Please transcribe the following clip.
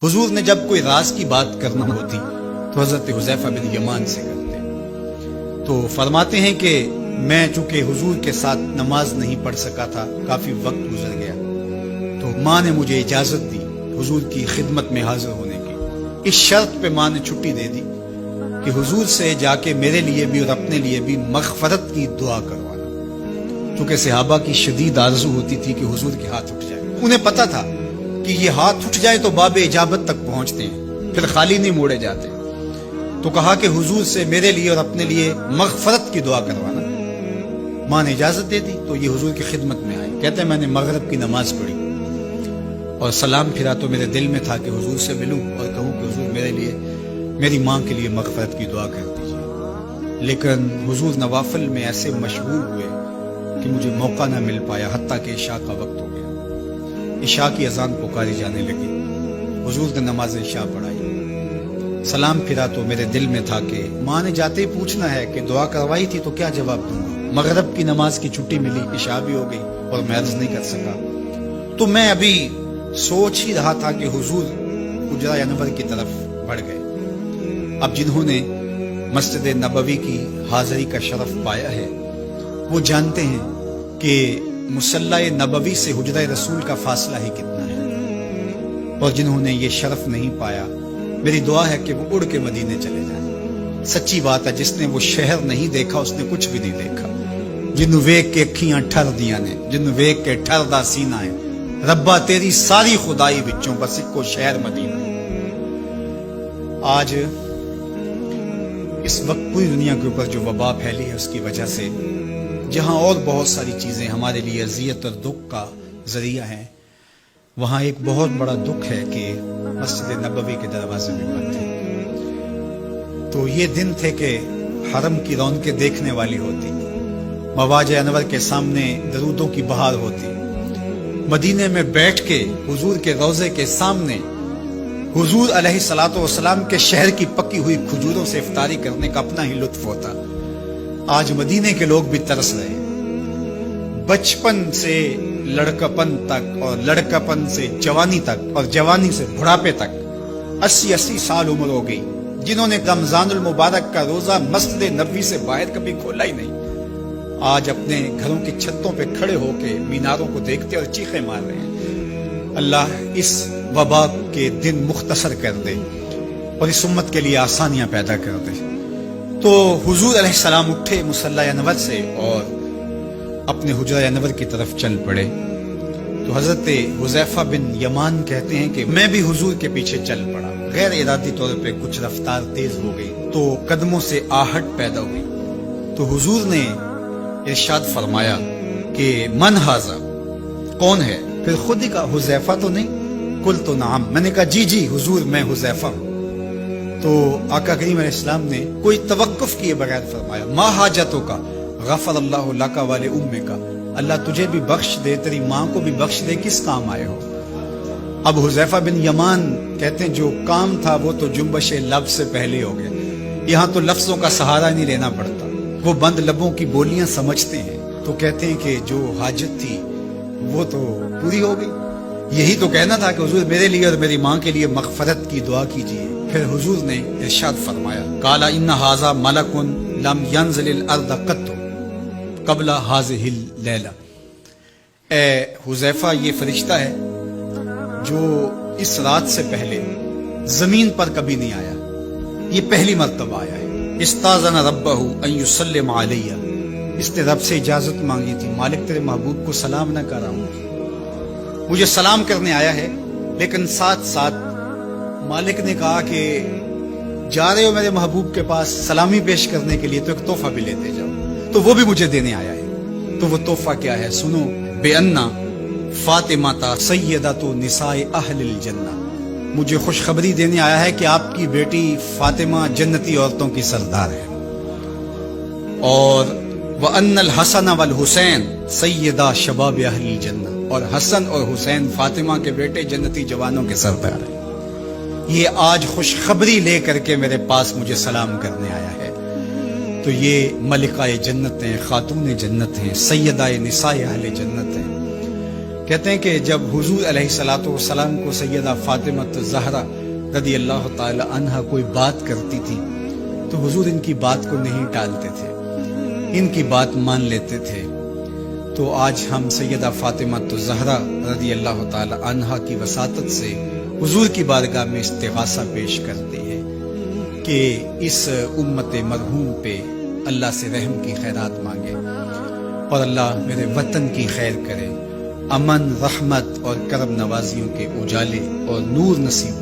حضور نے جب کوئی راز کی بات کرنا ہوتی تو حضرت حذیفہ بن یمان سے کرتے، تو فرماتے ہیں کہ میں چونکہ حضور کے ساتھ نماز نہیں پڑھ سکا تھا، کافی وقت گزر گیا، تو ماں نے مجھے اجازت دی حضور کی خدمت میں حاضر ہونے کی۔ اس شرط پہ ماں نے چھٹی دے دی کہ حضور سے جا کے میرے لیے بھی اور اپنے لیے بھی مغفرت کی دعا کروانا، چونکہ صحابہ کی شدید آرزو ہوتی تھی کہ حضور کے ہاتھ اٹھ جائے۔ انہیں پتہ تھا کہ یہ ہاتھ اٹھ جائے تو باب اجابت تک پہنچتے ہیں، پھر خالی نہیں موڑے جاتے۔ تو کہا کہ حضور سے میرے لیے اور اپنے لیے مغفرت کی دعا کروانا۔ ماں نے اجازت دے دی تو یہ حضور کی خدمت میں آئے۔ کہتے ہیں میں نے مغرب کی نماز پڑھی اور سلام پھرا تو میرے دل میں تھا کہ حضور سے ملوں اور کہوں کہ حضور میرے لیے، میری ماں کے لیے مغفرت کی دعا کر دیجیے، لیکن حضور نوافل میں ایسے مشغول ہوئے کہ مجھے موقع نہ مل پایا، حتیٰ کہ عشاء کا وقت ہو گیا۔ عشاء کی اذان پکاری جانے لگی، حضور نے نماز عشاء پڑھائی، سلام پھرا تو میرے دل میں تھا کہ ماں نے جاتے ہی پوچھنا ہے کہ دعا کروائی تھی تو کیا جواب دوں گا۔ مغرب کی نماز کی چھٹی ملی، عشاء بھی ہو گئی اور میں عرض نہیں کر سکا۔ تو میں ابھی سوچ ہی رہا تھا کہ حضور حجرہ انور کی طرف بڑھ گئے۔ اب جنہوں نے مسجد نبوی کی حاضری کا شرف پایا ہے وہ جانتے ہیں کہ مصلی نبوی سے حجرہ رسول کا فاصلہ ہی کتنا ہے، اور جنہوں نے یہ شرف نہیں پایا میری دعا ہے کہ وہ اڑ کے مدینے چلے جائیں۔ سچی بات ہے، جس نے وہ شہر نہیں دیکھا اس نے کچھ بھی نہیں دیکھا۔ جنہوں ویک کے اکھیاں ٹھر دیاں نے، جنہوں ویک کے ٹھر دا سینہ ہے، ربا تیری ساری خدائی وچوں بس اکو شہر مدینہ۔ آج اس وقت پوری دنیا کے اوپر جو وبا پھیلی ہے اس کی وجہ سے، جہاں اور بہت ساری چیزیں ہمارے لیے اذیت اور دکھ کا ذریعہ ہیں، وہاں ایک بہت بڑا دکھ ہے کہ مسجد نبوی کے دروازے بھی بند تھے۔ تو یہ دن تھے کہ حرم کی رونقیں دیکھنے والی ہوتی، مواج انور کے سامنے درودوں کی بہار ہوتی، مدینے میں بیٹھ کے حضور کے روضے کے سامنے حضور علیہ الصلوۃ والسلام کے شہر کی پکی ہوئی کھجوروں سے افطاری کرنے کا اپنا ہی لطف ہوتا۔ آج مدینے کے لوگ بھی ترس رہے ہیں، بچپن سے لڑکپن تک اور لڑکپن سے جوانی تک اور جوانی سے بڑھاپے تک 80 سال عمر ہو گئی، جنہوں نے رمضان المبارک کا روزہ مسجد نبوی سے باہر کبھی کھولا ہی نہیں، آج اپنے گھروں کی چھتوں پہ کھڑے ہو کے میناروں کو دیکھتے اور چیخیں مار رہے ہیں۔ اللہ اس وبا کے دن مختصر کر دے اور اس امت کے لیے آسانیاں پیدا کر دے۔ تو حضور علیہ السلام اٹھے مصلی انور سے اور اپنے حجرہ انور کی طرف چل پڑے۔ تو حضرت حذیفہ بن یمان کہتے ہیں کہ میں بھی حضور کے پیچھے چل پڑا، غیر ارادی طور پہ کچھ رفتار تیز ہو گئی تو قدموں سے آہٹ پیدا ہوئی۔ تو حضور نے ارشاد فرمایا کہ من ھذا، کون ہے؟ پھر خود ہی کہا حذیفہ تو نہیں؟ قلت نعم، میں نے کہا جی جی حضور میں حذیفہ ہوں۔ تو آقا کریم علیہ السلام نے کوئی توقف کیے بغیر فرمایا ما حاجتوں کا غفر اللہ لکا والے امے کا، اللہ تجھے بھی بخش دے، تیری ماں کو بھی بخش دے، کس کام آئے ہو؟ اب حذیفہ بن یمان کہتے ہیں جو کام تھا وہ تو جنبش لب سے پہلے ہو گیا، یہاں تو لفظوں کا سہارا نہیں لینا پڑتا، وہ بند لبوں کی بولیاں سمجھتے ہیں۔ تو کہتے ہیں کہ جو حاجت تھی وہ تو پوری ہو گئی، یہی تو کہنا تھا کہ حضور میرے لیے اور میری ماں کے لیے مغفرت کی دعا کیجیے۔ پھر حضور نے ارشاد فرمایا قال ان ھذا ملک لم ينزل الارض قط قبل هذه الليلہ، اے حذیفہ یہ فرشتہ ہے جو اس رات سے پہلے زمین پر کبھی نہیں آیا، یہ پہلی مرتبہ آیا ہے۔ استاذن ربہ ان یسلم علی، اس نے رب سے اجازت مانگی تھی، مالک تیرے محبوب کو سلام نہ کر رہا ہوں، مجھے سلام کرنے آیا ہے، لیکن ساتھ ساتھ مالک نے کہا کہ جا رہے ہو میرے محبوب کے پاس سلامی پیش کرنے کے لیے تو ایک تحفہ بھی لیتے جاؤ، تو وہ بھی مجھے دینے آیا ہے۔ تو وہ تحفہ کیا ہے سنو، بے انا فاطمہ تا سیدۃ نساء اہل الجنہ، مجھے خوشخبری دینے آیا ہے کہ آپ کی بیٹی فاطمہ جنتی عورتوں کی سردار ہے، اور وَأَنَّ الْحَسَنَ وَالْحُسَيْنَ سَيِّدَا شَبَابِ أَهْلِ الْجَنَّةِ، اور حسن اور حسین فاطمہ کے بیٹے جنتی جوانوں کے سردار ہیں۔ یہ آج خوشخبری لے کر کے میرے پاس مجھے سلام کرنے آیا ہے۔ تو یہ ملکہ جنت ہیں، خاتون جنت ہیں، سیدہ نساء اہل جنت ہیں۔ کہتے ہیں کہ جب حضور علیہ الصلوۃ والسلام کو سیدہ فاطمہ الزہرا رضی اللہ تعالی عنہا کوئی بات کرتی تھی تو حضور ان کی بات کو نہیں ٹالتے تھے، ان کی بات مان لیتے تھے۔ تو آج ہم سیدہ فاطمہ الزہرا رضی اللہ تعالی عنہا کی وساطت سے حضور کی بارگاہ میں استغاثہ پیش کرتے ہیں کہ اس امت مرحوم پہ اللہ سے رحم کی خیرات مانگے اور اللہ میرے وطن کی خیر کرے، امن، رحمت اور کرم نوازیوں کے اجالے اور نور نصیب